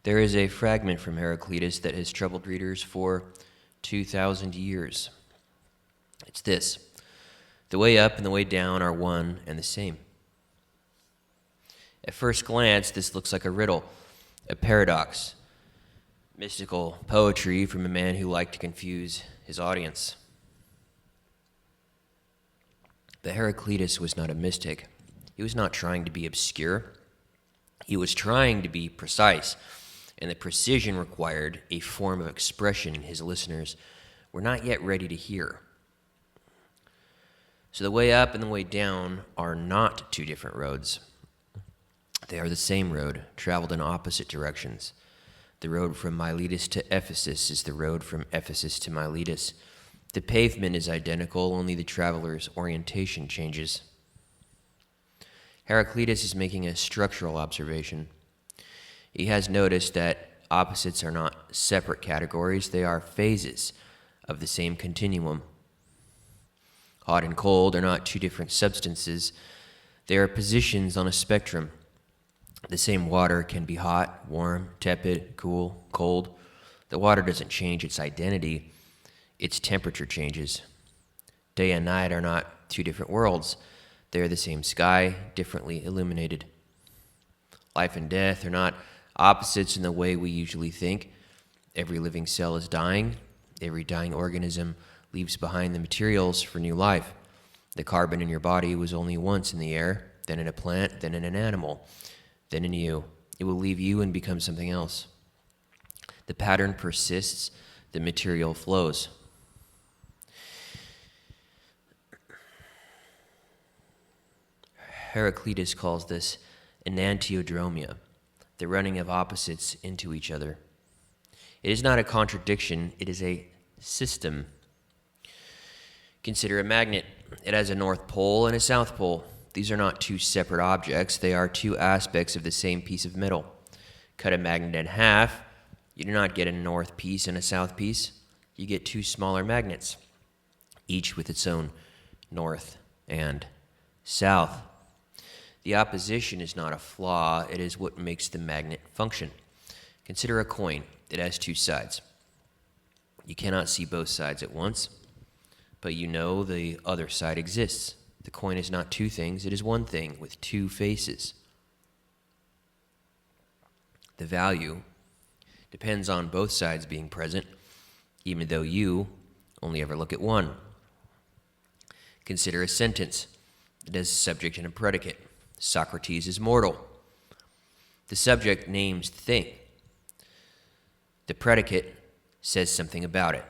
There is a fragment from Heraclitus that has troubled readers for 2,000 years. It's this: the way up and the way down are one and the same. At first glance, this looks like a riddle, a paradox, mystical poetry from a man who liked to confuse his audience. But Heraclitus was not a mystic. He was not trying to be obscure. He was trying to be precise, and the precision required a form of expression his listeners were not yet ready to hear. So the way up and the way down are not two different roads. They are the same road, traveled in opposite directions. The road from Miletus to Ephesus is the road from Ephesus to Miletus. The pavement is identical, only the traveler's orientation changes. Heraclitus is making a structural observation. He has noticed that opposites are not separate categories, they are phases of the same continuum. Hot and cold are not two different substances, they are positions on a spectrum. The same water can be hot, warm, tepid, cool, cold. The water doesn't change its identity, its temperature changes. Day and night are not two different worlds, they are the same sky, differently illuminated. Life and death are not opposites in the way we usually think. Every living cell is dying. Every dying organism leaves behind the materials for new life. The carbon in your body was only once in the air, then in a plant, then in an animal, then in you. It will leave you and become something else. The pattern persists, the material flows. Heraclitus calls this enantiodromia, the running of opposites into each other. It is not a contradiction, it is a system. Consider a magnet. It has a north pole and a south pole. These are not two separate objects, they are two aspects of the same piece of metal. Cut a magnet in half, you do not get a north piece and a south piece, you get two smaller magnets, each with its own north and south. The opposition is not a flaw, it is what makes the magnet function. Consider a coin. It has two sides. You cannot see both sides at once, but you know the other side exists. The coin is not two things, it is one thing with two faces. The value depends on both sides being present, even though you only ever look at one. Consider a sentence. It has a subject and a predicate. Socrates is mortal. The subject names the thing. The predicate says something about it.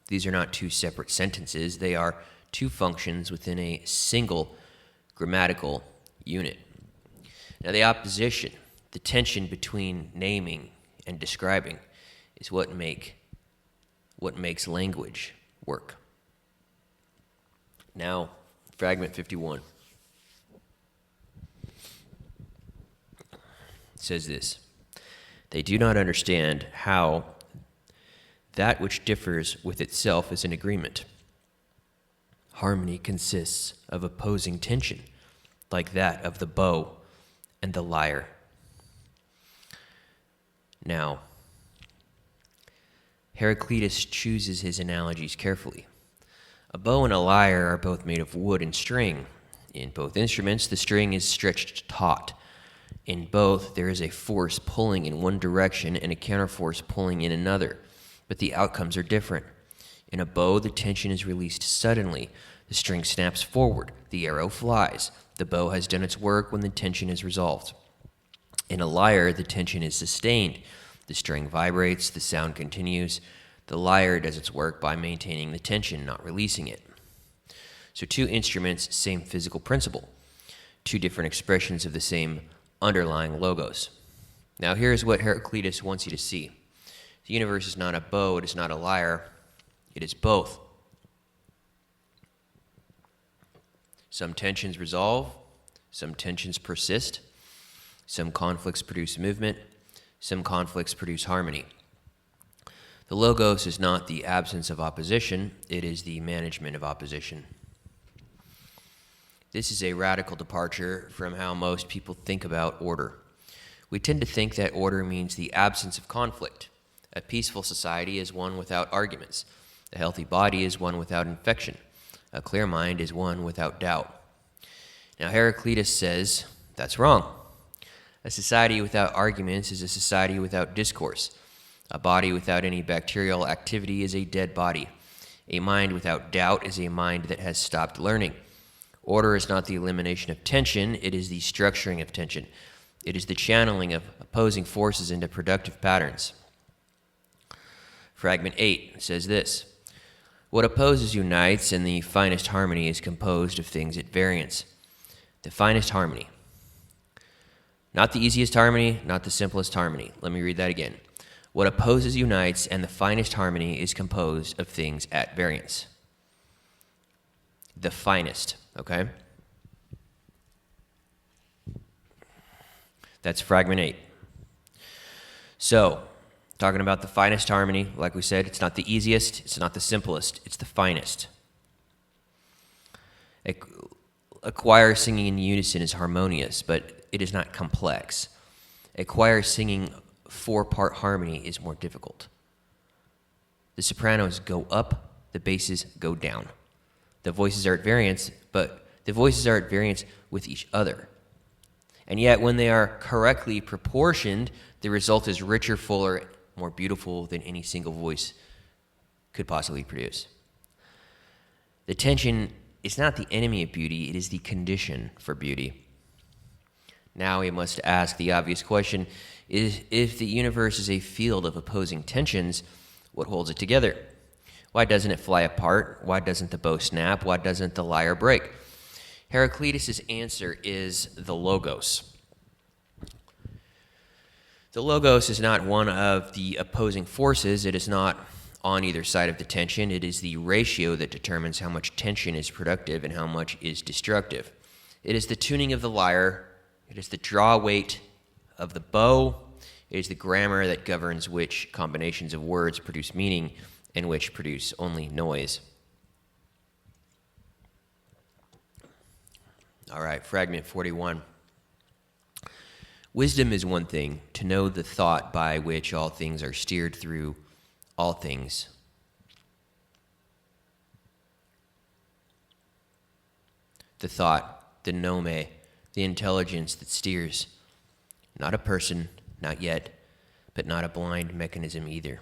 These are not two separate sentences. They are two functions within a single grammatical unit. Now, the opposition, the tension between naming and describing, is what makes language work. Now, fragment 51. It says this: they do not understand how that which differs with itself is in agreement. Harmony consists of opposing tension, like that of the bow and the lyre. Now, Heraclitus chooses his analogies carefully. A bow and a lyre are both made of wood and string. In both instruments, the string is stretched taut. In both, there is a force pulling in one direction and a counterforce pulling in another, but the outcomes are different. In a bow, the tension is released suddenly. The string snaps forward. The arrow flies. The bow has done its work when the tension is resolved. In a lyre, the tension is sustained. The string vibrates. The sound continues. The lyre does its work by maintaining the tension, not releasing it. So two instruments, same physical principle. Two different expressions of the same underlying logos. Now here's what Heraclitus wants you to see. The universe is not a bow, it is not a lyre, it is both. Some tensions resolve, some tensions persist, some conflicts produce movement, some conflicts produce harmony. The logos is not the absence of opposition, it is the management of opposition. This is a radical departure from how most people think about order. We tend to think that order means the absence of conflict. A peaceful society is one without arguments. A healthy body is one without infection. A clear mind is one without doubt. Now, Heraclitus says that's wrong. A society without arguments is a society without discourse. A body without any bacterial activity is a dead body. A mind without doubt is a mind that has stopped learning. Order is not the elimination of tension, it is the structuring of tension. It is the channeling of opposing forces into productive patterns. Fragment 8 says this: what opposes unites, and the finest harmony is composed of things at variance. The finest harmony. Not the easiest harmony, not the simplest harmony. Let me read that again. What opposes unites, and the finest harmony is composed of things at variance. The finest, okay? That's fragment 8. So, talking about the finest harmony, like we said, it's not the easiest, it's not the simplest, it's the finest. A choir singing in unison is harmonious, but it is not complex. A choir singing 4-part harmony is more difficult. The sopranos go up, the basses go down. The voices are at variance, but the voices are at variance with each other. And yet, when they are correctly proportioned, the result is richer, fuller, more beautiful than any single voice could possibly produce. The tension is not the enemy of beauty, it is the condition for beauty. Now we must ask the obvious question: if the universe is a field of opposing tensions, what holds it together? Why doesn't it fly apart? Why doesn't the bow snap? Why doesn't the lyre break? Heraclitus' answer is the logos. The logos is not one of the opposing forces. It is not on either side of the tension. It is the ratio that determines how much tension is productive and how much is destructive. It is the tuning of the lyre. It is the draw weight of the bow. It is the grammar that governs which combinations of words produce meaning and which produce only noise. All right, fragment 41. Wisdom is one thing, to know the thought by which all things are steered through all things. The thought, the nome, the intelligence that steers. Not a person, not yet, but not a blind mechanism either.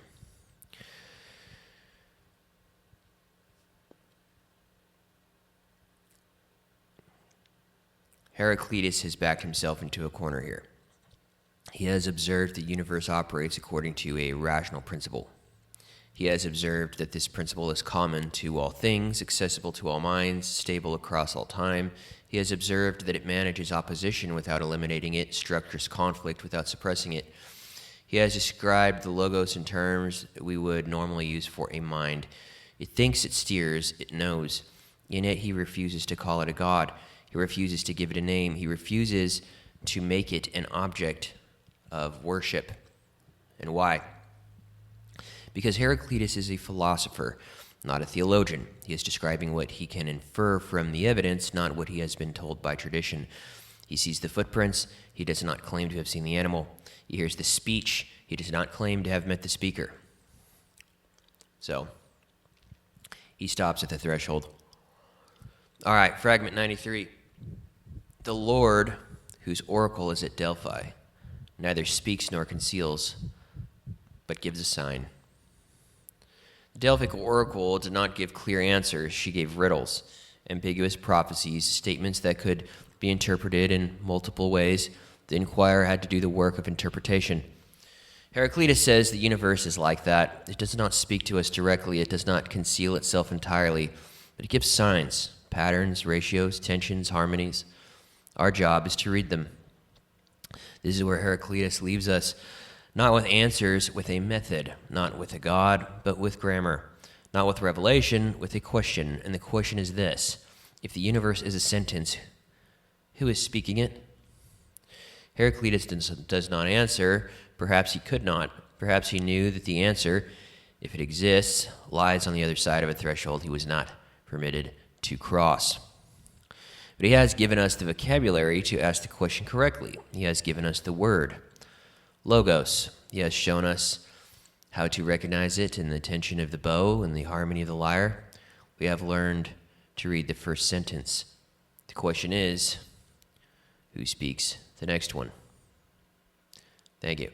Heraclitus has backed himself into a corner here. He has observed the universe operates according to a rational principle. He has observed that this principle is common to all things, accessible to all minds, stable across all time. He has observed that it manages opposition without eliminating it, structures conflict without suppressing it. He has described the logos in terms that we would normally use for a mind. It thinks, it steers, it knows. In it, he refuses to call it a god. He refuses to give it a name. He refuses to make it an object of worship. And why? Because Heraclitus is a philosopher, not a theologian. He is describing what he can infer from the evidence, not what he has been told by tradition. He sees the footprints. He does not claim to have seen the animal. He hears the speech. He does not claim to have met the speaker. So, he stops at the threshold. All right, fragment 93. The Lord, whose oracle is at Delphi, neither speaks nor conceals, but gives a sign. The Delphic oracle did not give clear answers. She gave riddles, ambiguous prophecies, statements that could be interpreted in multiple ways. The inquirer had to do the work of interpretation. Heraclitus says the universe is like that. It does not speak to us directly. It does not conceal itself entirely, but it gives signs, patterns, ratios, tensions, harmonies. Our job is to read them. This is where Heraclitus leaves us, not with answers, with a method, not with a god, but with grammar, not with revelation, with a question. And the question is this: if the universe is a sentence, who is speaking it? Heraclitus does not answer. Perhaps he could not. Perhaps he knew that the answer, if it exists, lies on the other side of a threshold he was not permitted to cross. But he has given us the vocabulary to ask the question correctly. He has given us the word. Logos. He has shown us how to recognize it in the tension of the bow and the harmony of the lyre. We have learned to read the first sentence. The question is, who speaks the next one? Thank you.